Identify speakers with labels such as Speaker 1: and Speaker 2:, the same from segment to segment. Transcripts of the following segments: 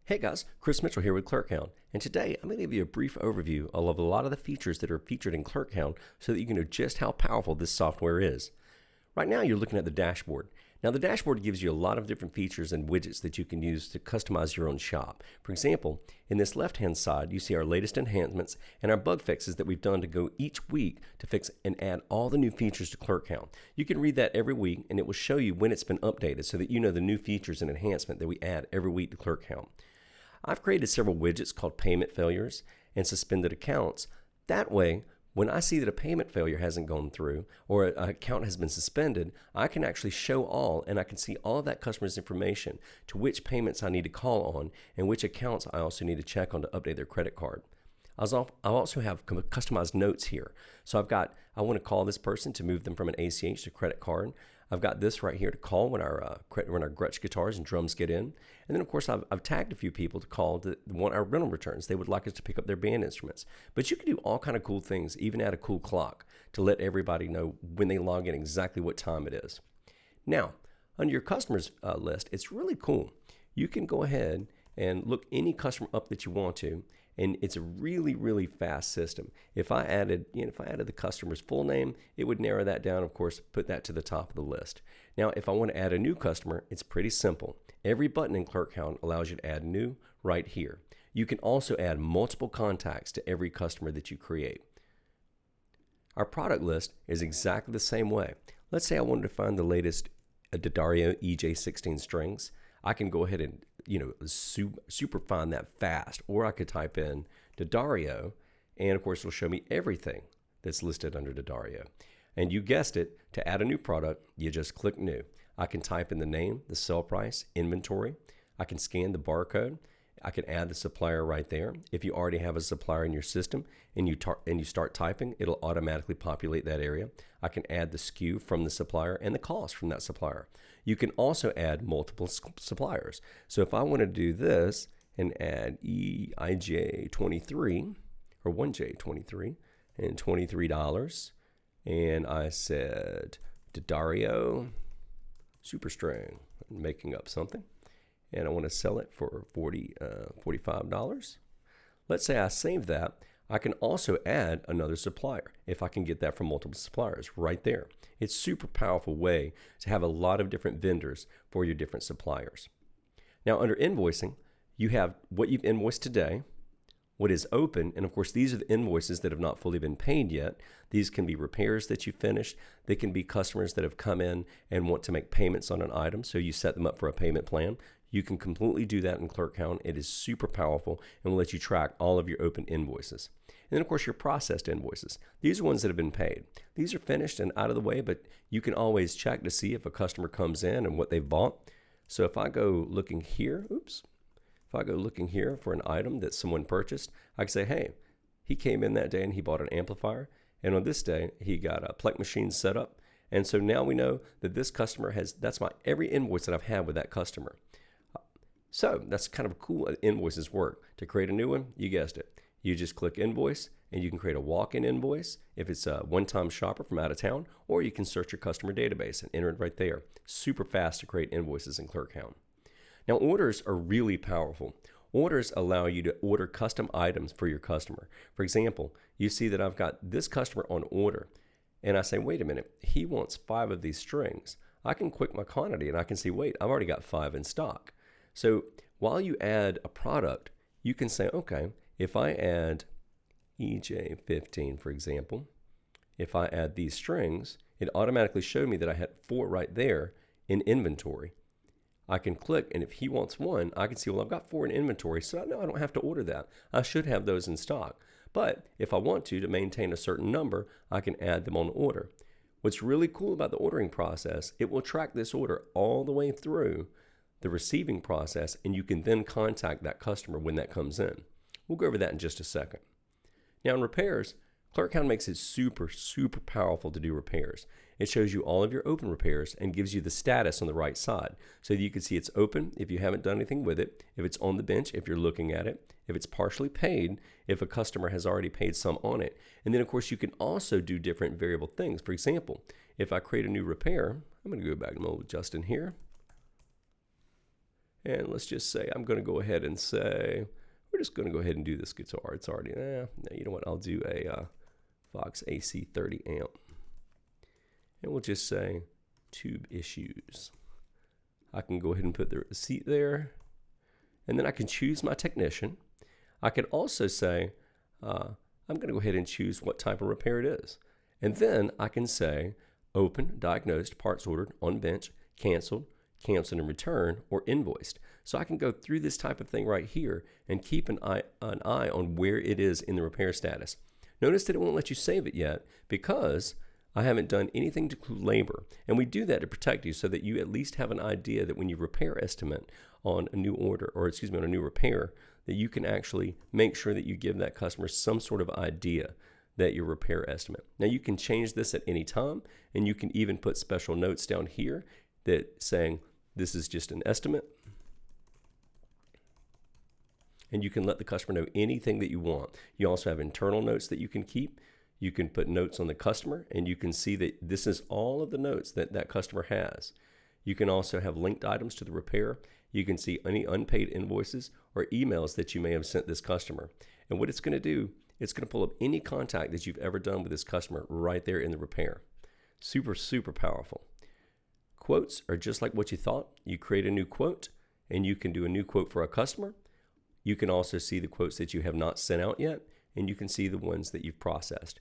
Speaker 1: Hey guys, Chris Mitchell here with ClerkHound, and today I'm going to give you a brief overview of a lot of the features that are featured in ClerkHound so that you can know just how powerful this software is. Right now you're looking at the dashboard. Now the dashboard gives you a lot of different features and widgets that you can use to customize your own shop. For example, in this left-hand side you see our latest enhancements and our bug fixes that we've done to go each week to fix and add all the new features to ClerkHound. You can read that every week and it will show you when it's been updated so that you know the new features and enhancement that we add every week to ClerkHound. I've created several widgets called payment failures and suspended accounts. That way, when I see that a payment failure hasn't gone through or an account has been suspended, I can actually show all and I can see all of that customer's information to which payments I need to call on and which accounts I also need to check on to update their credit card. I also have customized notes here. So I want to call this person to move them from an ACH to credit card. I've got this right here to call when our Gretsch guitars and drums get in. And then of course I've tagged a few people to call to want our rental returns. They would like us to pick up their band instruments. But you can do all kind of cool things, even add a cool clock to let everybody know when they log in exactly what time it is. Now, under your customers list, it's really cool. You can go ahead and look any customer up that you want to, and it's a really fast system. If I added the customer's full name, it would narrow that down, of course, put that to the top of the list. Now, if I want to add a new customer, it's pretty simple. Every button in ClerkHound allows you to add new right here. You can also add multiple contacts to every customer that you create. Our product list is exactly the same way. Let's say I wanted to find the latest D'Addario EJ16 strings. I can go ahead and super find that fast, or I could type in D'Addario, and of course it'll show me everything that's listed under D'Addario. And you guessed it, to add a new product, you just click new. I can type in the name, the sell price, inventory. I can scan the barcode. I can add the supplier right there. If you already have a supplier in your system and you start typing, it'll automatically populate that area. I can add the SKU from the supplier and the cost from that supplier. You can also add multiple suppliers. So if I want to do this and add EIJ23 or 1J23 and $23, and I said D'Addario Superstring, I'm making up something, and I want to sell it for $45. Let's say I save that. I can also add another supplier if I can get that from multiple suppliers right there. It's a super powerful way to have a lot of different vendors for your different suppliers. Now under invoicing, you have what you've invoiced today, what is open, and of course these are the invoices that have not fully been paid yet. These can be repairs that you finished. They can be customers that have come in and want to make payments on an item, so you set them up for a payment plan. You can completely do that in ClerkHound. It is super powerful and will let you track all of your open invoices. And then of course your processed invoices. These are ones that have been paid. These are finished and out of the way, but you can always check to see if a customer comes in and what they've bought. So if I go looking here, for an item that someone purchased, I can say, hey, he came in that day and he bought an amplifier. And on this day, he got a Plek machine set up. And so now we know that this customer that's every invoice that I've had with that customer. So that's kind of cool how invoices work. To create a new one, you guessed it. You just click invoice and you can create a walk-in invoice if it's a one-time shopper from out of town, or you can search your customer database and enter it right there. Super fast to create invoices in ClerkHound. Now orders are really powerful. Orders allow you to order custom items for your customer. For example, you see that I've got this customer on order and I say, wait a minute, he wants 5 of these strings. I can click my quantity and I can see, wait, I've already got 5 in stock. So while you add a product, you can say, okay, if I add EJ15, for example, if I add these strings, it automatically showed me that I had 4 right there in inventory. I can click, and if he wants 1, I can see, well, I've got 4 in inventory, so no, I don't have to order that. I should have those in stock. But if I want to maintain a certain number, I can add them on order. What's really cool about the ordering process, it will track this order all the way through the receiving process, and you can then contact that customer when that comes in. We'll go over that in just a second. Now in repairs, ClerkHound makes it super powerful to do repairs. It shows you all of your open repairs and gives you the status on the right side so that you can see it's open if you haven't done anything with it, if it's on the bench if you're looking at it, if it's partially paid, if a customer has already paid some on it. And then of course you can also do different variable things. For example, if I create a new repair, I'm going to go back to Justin here. And let's just say I'm going to go ahead and say, we're just going to go ahead and do this guitar. It's already, no, you know what? I'll do a Vox AC 30 amp. And we'll just say tube issues. I can go ahead and put the receipt there. And then I can choose my technician. I can also say, I'm going to go ahead and choose what type of repair it is. And then I can say, open, diagnosed, parts ordered, on bench, canceled and returned, or invoiced. So I can go through this type of thing right here and keep an eye on where it is in the repair status. Notice that it won't let you save it yet because I haven't done anything to include labor. And we do that to protect you so that you at least have an idea that when you repair estimate on a new order, or excuse me, on a new repair, that you can actually make sure that you give that customer some sort of idea that your repair estimate. Now you can change this at any time, and you can even put special notes down here that saying this is just an estimate. And you can let the customer know anything that you want. You also have internal notes that you can keep. You can put notes on the customer, and you can see that this is all of the notes that that customer has. You can also have linked items to the repair. You can see any unpaid invoices or emails that you may have sent this customer. And what it's going to do, it's going to pull up any contact that you've ever done with this customer right there in the repair. Super, super powerful. Quotes are just like what you thought. You create a new quote, and you can do a new quote for a customer. You can also see the quotes that you have not sent out yet, and you can see the ones that you've processed.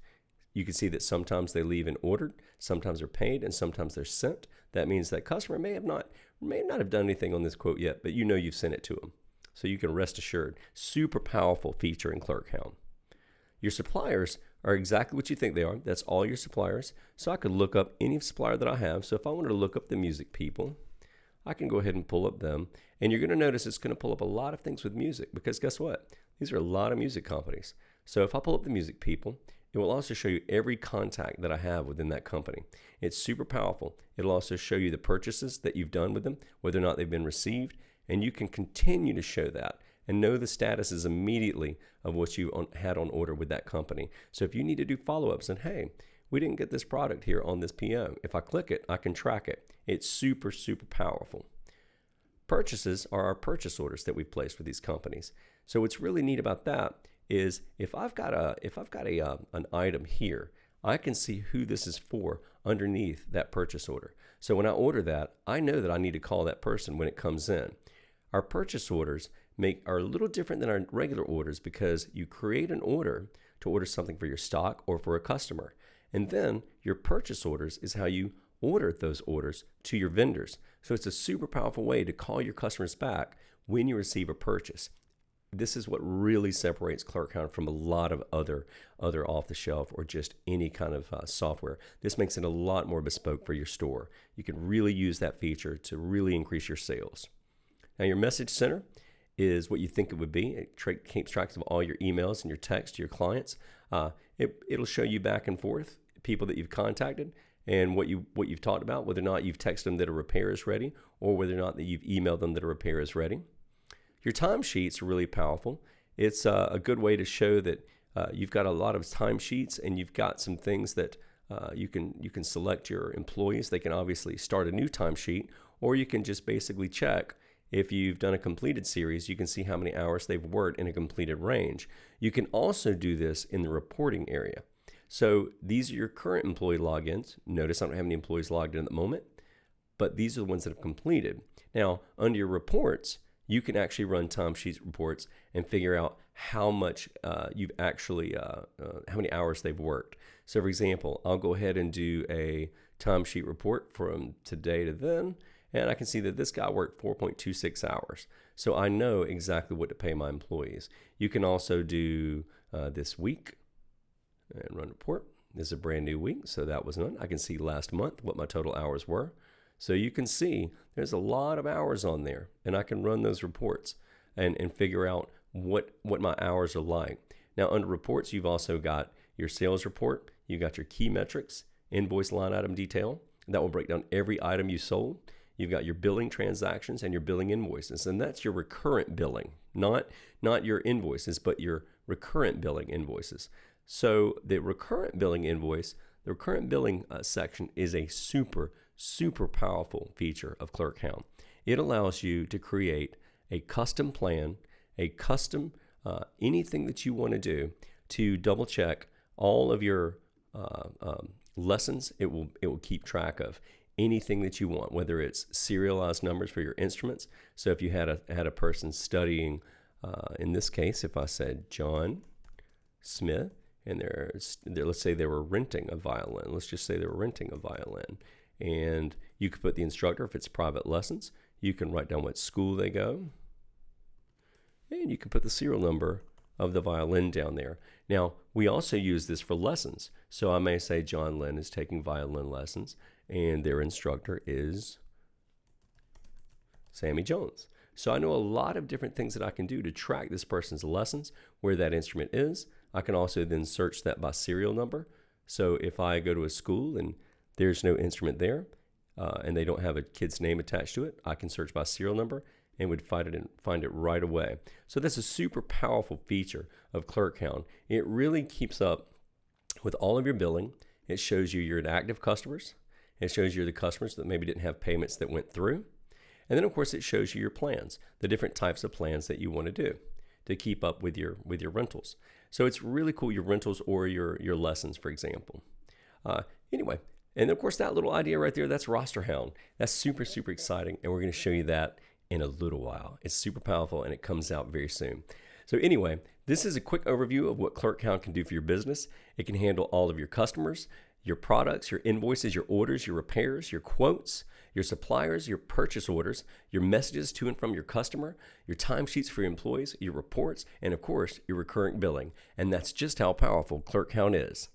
Speaker 1: You can see that sometimes they leave in ordered, sometimes they're paid, and sometimes they're sent. That means that customer may not have done anything on this quote yet, but you know you've sent it to them. So you can rest assured. Super powerful feature in ClerkHound. Your suppliers are exactly what you think they are. That's all your suppliers. So I could look up any supplier that I have. So if I wanted to look up the music people, I can go ahead and pull up them. And you're going to notice it's going to pull up a lot of things with music because guess what? These are a lot of music companies. So if I pull up the music people, it will also show you every contact that I have within that company. It's super powerful. It'll also show you the purchases that you've done with them, whether or not they've been received, and you can continue to show that and know the statuses immediately of what you had on order with that company. So if you need to do follow-ups and hey, we didn't get this product here on this PO. If I click it, I can track it. It's super, super powerful. Purchases are our purchase orders that we've placed with these companies. So what's really neat about that is if I've got an item here, I can see who this is for underneath that purchase order. So when I order that, I know that I need to call that person when it comes in. Our purchase orders are a little different than our regular orders because you create an order to order something for your stock or for a customer. And then your purchase orders is how you order those orders to your vendors. So it's a super powerful way to call your customers back when you receive a purchase. This is what really separates ClerkHound from a lot of other off-the-shelf or just any kind of software. This makes it a lot more bespoke for your store. You can really use that feature to really increase your sales. Now your message center is what you think it would be. It keeps track of all your emails and your text to your clients. It'll show you back and forth people that you've contacted and what you've talked about, whether or not you've texted them that a repair is ready or whether or not that you've emailed them that a repair is ready. Your timesheets are really powerful. It's a good way to show that you've got a lot of timesheets and you've got some things that you can select your employees. They can obviously start a new timesheet, or you can just basically check if you've done a completed series. You can see how many hours they've worked in a completed range. You can also do this in the reporting area. So these are your current employee logins. Notice I don't have any employees logged in at the moment, but these are the ones that have completed. Now, under your reports, you can actually run timesheet reports and figure out how much you've actually, how many hours they've worked. So for example, I'll go ahead and do a timesheet report from today to then, and I can see that this guy worked 4.26 hours. So I know exactly what to pay my employees. You can also do this week and run report. This is a brand new week, so that was none. I can see last month what my total hours were. So you can see there's a lot of hours on there, and I can run those reports and figure out what my hours are like. Now under reports, you've also got your sales report, you've got your key metrics, invoice line item detail. That will break down every item you sold. You've got your billing transactions and your billing invoices, and that's your recurrent billing, not your invoices, but your recurrent billing invoices. So the recurrent billing section is a super powerful feature of ClerkHound. It allows you to create a custom plan, a custom anything that you want to do to double check all of your lessons. It will keep track of anything that you want, whether it's serialized numbers for your instruments. So if you had a person studying, in this case, if I said John Smith, and let's say they were renting a violin. Let's just say they were renting a violin, and you could put the instructor if it's private lessons. You can write down what school they go, and you can put the serial number of the violin down there. Now, we also use this for lessons. So I may say John Lynn is taking violin lessons, and their instructor is Sammy Jones. So I know a lot of different things that I can do to track this person's lessons, where that instrument is. I can also then search that by serial number. So if I go to a school and there's no instrument there, and they don't have a kid's name attached to it, I can search by serial number and would find it right away. So that's a super powerful feature of ClerkHound. It really keeps up with all of your billing. It shows you your active customers. It shows you the customers that maybe didn't have payments that went through. And then, of course, it shows you your plans, the different types of plans that you want to do to keep up with your rentals. So it's really cool, your rentals or your lessons, for example. Anyway, and of course, that little idea right there, that's RosterHound. That's super, super exciting, and we're going to show you that in a little while. It's super powerful, and it comes out very soon. So anyway, this is a quick overview of what ClerkHound can do for your business. It can handle all of your customers, your products, your invoices, your orders, your repairs, your quotes, your suppliers, your purchase orders, your messages to and from your customer, your timesheets for your employees, your reports, and of course, your recurring billing. And that's just how powerful ClerkHound is.